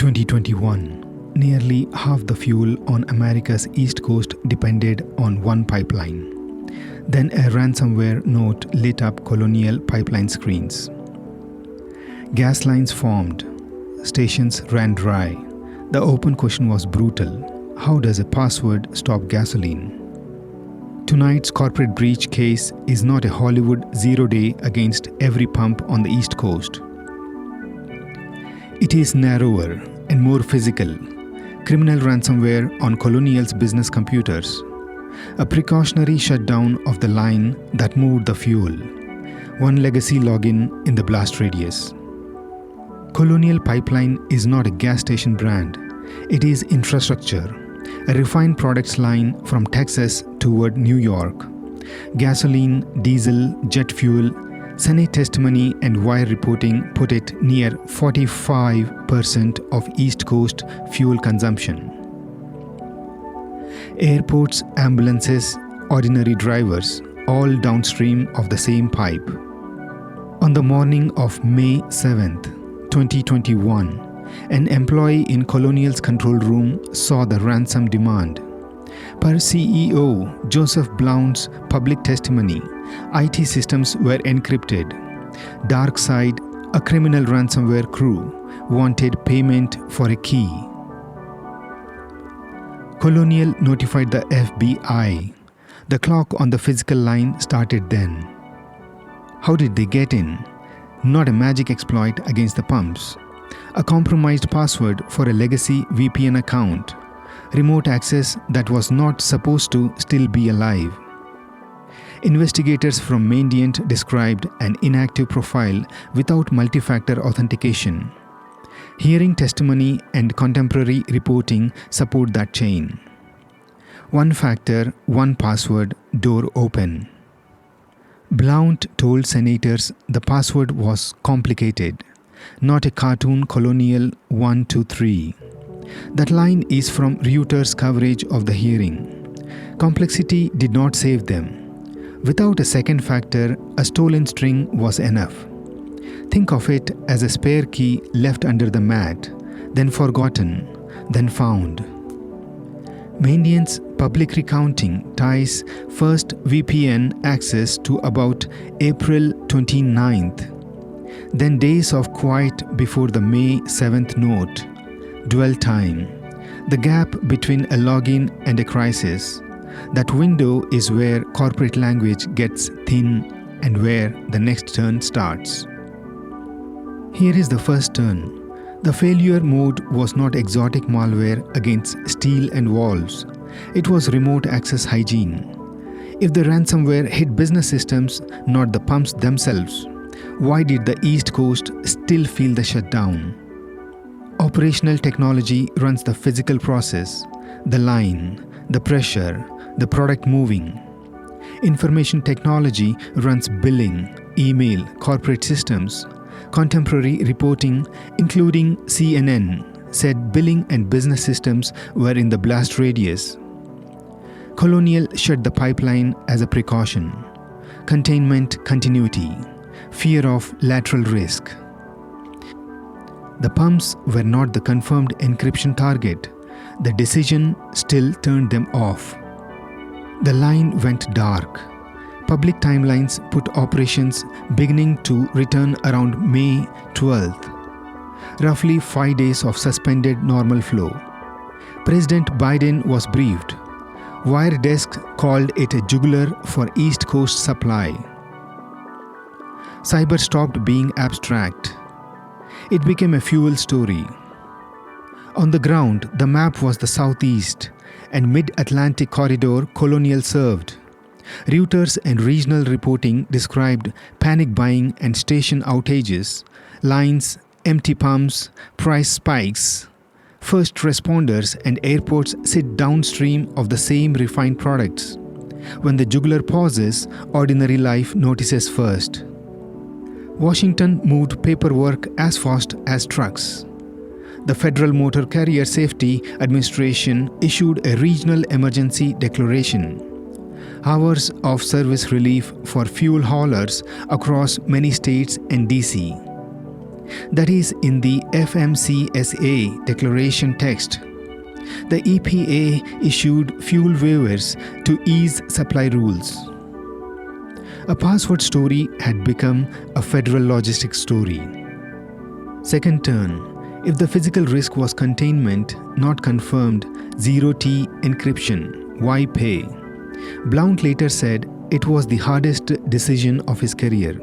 2021. Nearly half the fuel on America's East Coast depended on one pipeline. Then a ransomware note lit up Colonial Pipeline screens. Gas lines formed. Stations ran dry. The open question was brutal. How does a password stop gasoline? Tonight's corporate breach case is not a Hollywood zero-day against every pump on the East Coast. It is narrower and more physical. Criminal ransomware on Colonial's business computers. A precautionary shutdown of the line that moved the fuel. One legacy login in the blast radius. Colonial Pipeline is not a gas station brand. It is infrastructure. A refined products line from Texas toward New York. Gasoline, diesel, jet fuel. Senate testimony and wire reporting put it near 45% of East Coast fuel consumption. Airports, ambulances, ordinary drivers, all downstream of the same pipe. On the morning of May 7th, 2021, an employee in Colonial's control room saw the ransom demand. Per CEO Joseph Blount's public testimony, IT systems were encrypted. DarkSide, a criminal ransomware crew, wanted payment for a key. Colonial notified the FBI. The clock on the physical line started then. How did they get in? Not a magic exploit against the pumps. A compromised password for a legacy VPN account. Remote access that was not supposed to still be alive. Investigators from Mandiant described an inactive profile without multi-factor authentication. Hearing testimony and contemporary reporting support that chain. One factor, one password, door open. Blount told senators the password was complicated, not a cartoon Colonial 123. That line is from Reuters' coverage of the hearing. Complexity did not save them. Without a second factor, a stolen string was enough. Think of it as a spare key left under the mat, then forgotten, then found. Mandiant's public recounting ties first VPN access to about April 29th, then days of quiet before the May 7th note. Dwell time, the gap between a login and a crisis. That window is where corporate language gets thin and where the next turn starts. Here is the first turn. The failure mode was not exotic malware against steel and walls. It was remote access hygiene. If the ransomware hit business systems, not the pumps themselves, why did the East Coast still feel the shutdown? Operational technology runs the physical process, the line, the pressure, the product moving. Information technology runs billing, email, corporate systems. Contemporary reporting, including CNN, said billing and business systems were in the blast radius. Colonial shut the pipeline as a precaution. Containment continuity. Fear of lateral risk. The pumps were not the confirmed encryption target. The decision still turned them off. The line went dark. Public timelines put operations beginning to return around May 12th. Roughly 5 days of suspended normal flow. President Biden was briefed. Wiredesk called it a jugular for East Coast supply. Cyber stopped being abstract. It became a fuel story. On the ground, the map was the southeast and mid-Atlantic corridor Colonial served. Reuters and regional reporting described panic buying and station outages, lines, empty pumps, price spikes. First responders and airports sit downstream of the same refined products. When the jugular pauses, ordinary life notices first. Washington moved paperwork as fast as trucks. The Federal Motor Carrier Safety Administration issued a regional emergency declaration. Hours of service relief for fuel haulers across many states and DC. That is in the FMCSA declaration text. The EPA issued fuel waivers to ease supply rules. A password story had become a federal logistics story. Second turn. If the physical risk was containment, not confirmed, 0T encryption, why pay? Blount later said it was the hardest decision of his career.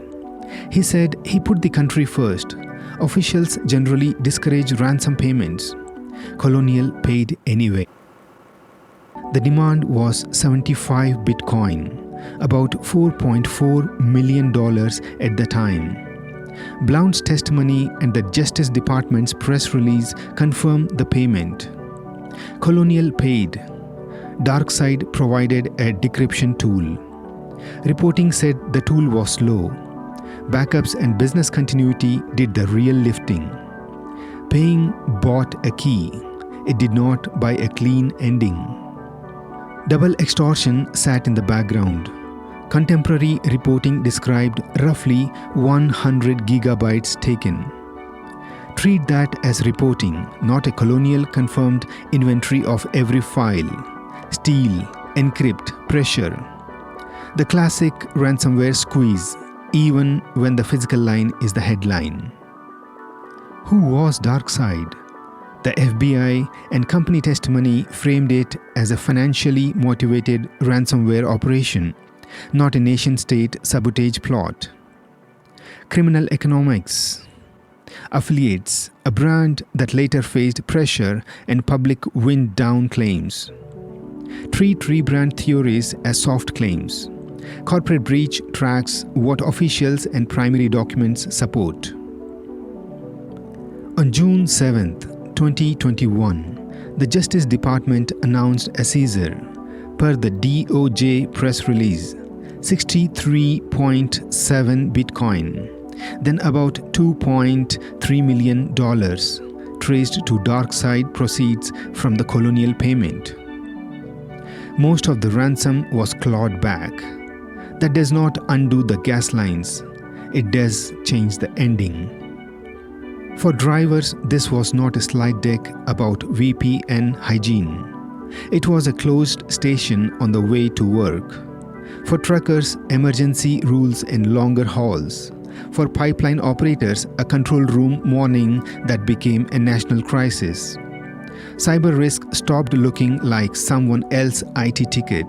He said he put the country first. Officials generally discourage ransom payments. Colonial paid anyway. The demand was 75 Bitcoin, about $4.4 million at the time. Blount's testimony and the Justice Department's press release confirm the payment. Colonial paid. DarkSide provided a decryption tool. Reporting said the tool was slow. Backups and business continuity did the real lifting. Paying bought a key. It did not buy a clean ending. Double extortion sat in the background. Contemporary reporting described roughly 100 gigabytes taken. Treat that as reporting, not a Colonial confirmed inventory of every file. Steal, encrypt, pressure. The classic ransomware squeeze, even when the physical line is the headline. Who was DarkSide? The FBI and company testimony framed it as a financially motivated ransomware operation, not a nation-state sabotage plot. Criminal economics. Affiliates, a brand that later faced pressure and public wind-down claims. Treat rebrand theories as soft claims. Corporate breach tracks what officials and primary documents support. On June 7, 2021, the Justice Department announced a seizure, per the DOJ press release, 63.7 Bitcoin, then about $2.3 million traced to DarkSide proceeds from the Colonial payment. Most of the ransom was clawed back. That does not undo the gas lines. It does change the ending. For drivers, this was not a slide deck about VPN hygiene. It was a closed station on the way to work. For truckers, emergency rules and longer hauls. For pipeline operators, a control room warning that became a national crisis. Cyber risk stopped looking like someone else's IT ticket.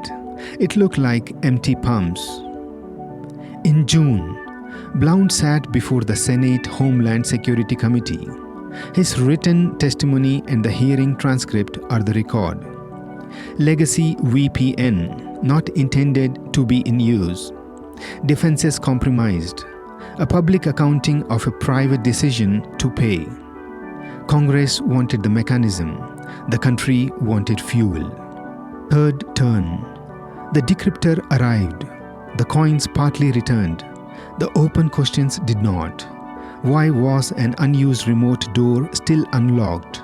It looked like empty pumps. In June, Blount sat before the Senate Homeland Security Committee. His written testimony and the hearing transcript are the record. Legacy VPN, not intended to be in use. Defenses compromised. A public accounting of a private decision to pay. Congress wanted the mechanism. The country wanted fuel. Third turn. The decryptor arrived. The coins partly returned. The open questions did not. Why was an unused remote door still unlocked?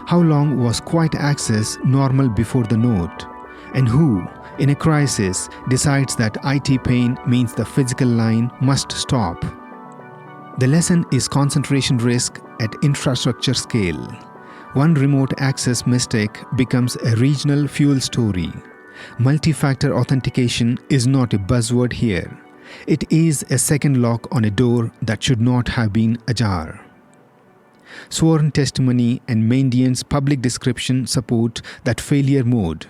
How long was quiet access normal before the note? And who, in a crisis, decides that IT pain means the physical line must stop? The lesson is concentration risk at infrastructure scale. One remote access mistake becomes a regional fuel story. Multi-factor authentication is not a buzzword here. It is a second lock on a door that should not have been ajar. Sworn testimony and Mandiant's public description support that failure mode.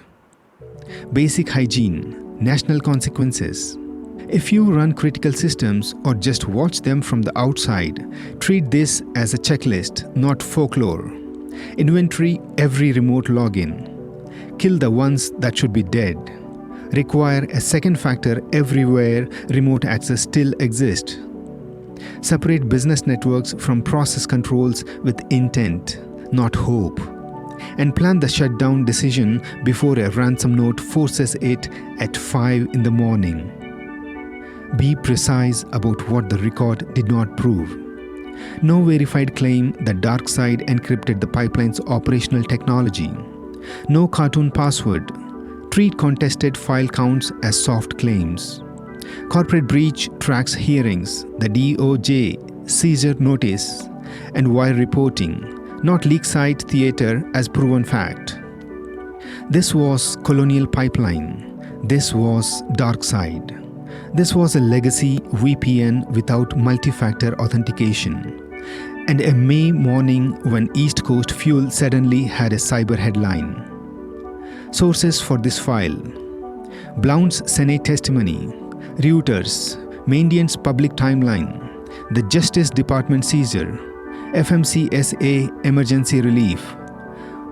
Basic hygiene, national consequences. If you run critical systems or just watch them from the outside, treat this as a checklist, not folklore. Inventory every remote login. Kill the ones that should be dead. Require a second factor everywhere remote access still exists. Separate business networks from process controls with intent, not hope. And plan the shutdown decision before a ransom note forces it at 5 in the morning. Be precise about what the record did not prove. No verified claim that DarkSide encrypted the pipeline's operational technology. No cartoon password. Treat contested file counts as soft claims. Corporate breach tracks hearings. The DOJ seizure notice and wire reporting, not leak site theater as proven fact. This was Colonial Pipeline. This was DarkSide. This was a legacy VPN without multi-factor authentication. And a May morning when East Coast Fuel suddenly had a cyber headline. Sources for this file: Blount's Senate testimony, Reuters, Maindian's public timeline, the Justice Department seizure, FMCSA emergency relief.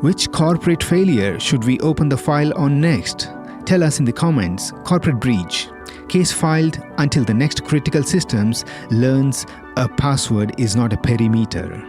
Which corporate failure should we open the file on next? Tell us in the comments. Corporate breach. Case filed until the next critical systems learns a password is not a perimeter.